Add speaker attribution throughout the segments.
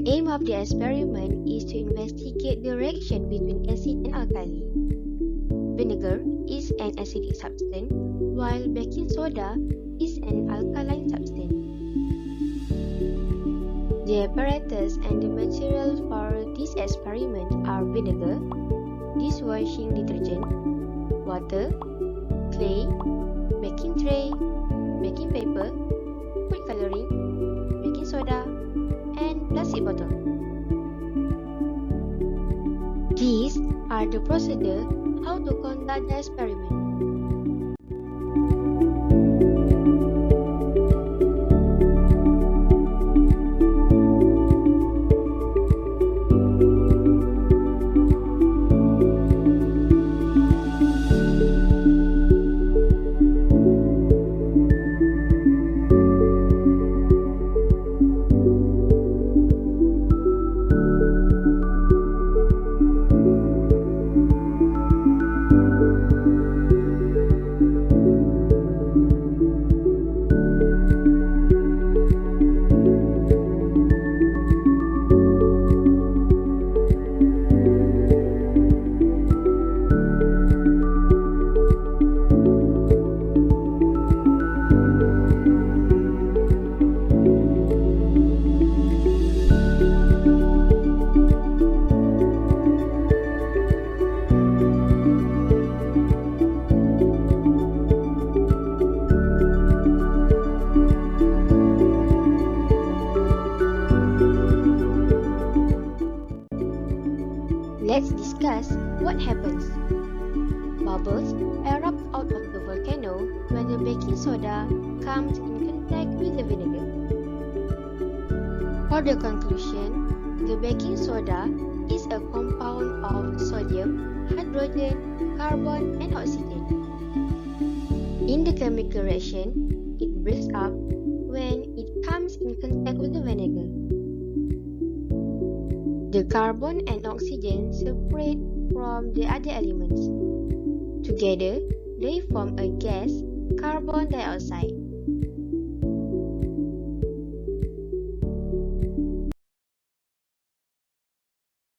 Speaker 1: The aim of the experiment is to investigate the reaction between acid and alkali. Vinegar is an acidic substance, while baking soda is an alkaline substance. The apparatus and the material for this experiment are vinegar, dishwashing detergent, water, clay, baking tray, baking paper, food coloring, baking soda, and plastic bottle. These are the procedure how to conduct the experiment. Let's discuss what happens. Bubbles erupt out of the volcano when the baking soda comes in contact with the vinegar. For the conclusion, the baking soda is a compound of sodium, hydrogen, carbon, and oxygen. In the chemical reaction, it breaks up when it comes in contact with the vinegar. The carbon and oxygen separate from the other elements. Together, they form a gas, carbon dioxide.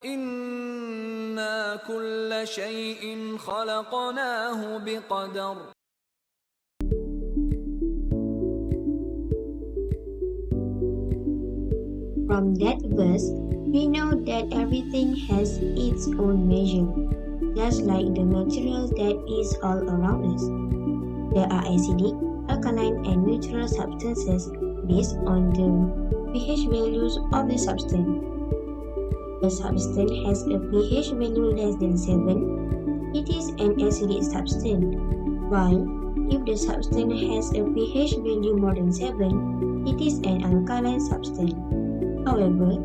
Speaker 2: إِنَّا كُلَّ شَيْءٍ خَلَقْنَاهُ بِقَدَرٍ.
Speaker 3: From that verse, we know that everything has its own measure, just like the material that is all around us. There are acidic, alkaline, and neutral substances based on the pH values of the substance. If a substance has a pH value less than 7, it is an acidic substance, while if the substance has a pH value more than 7, it is an alkaline substance. However,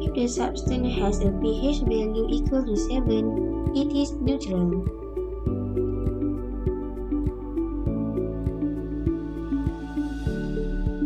Speaker 3: if the substance has a pH value equal to 7, it is neutral.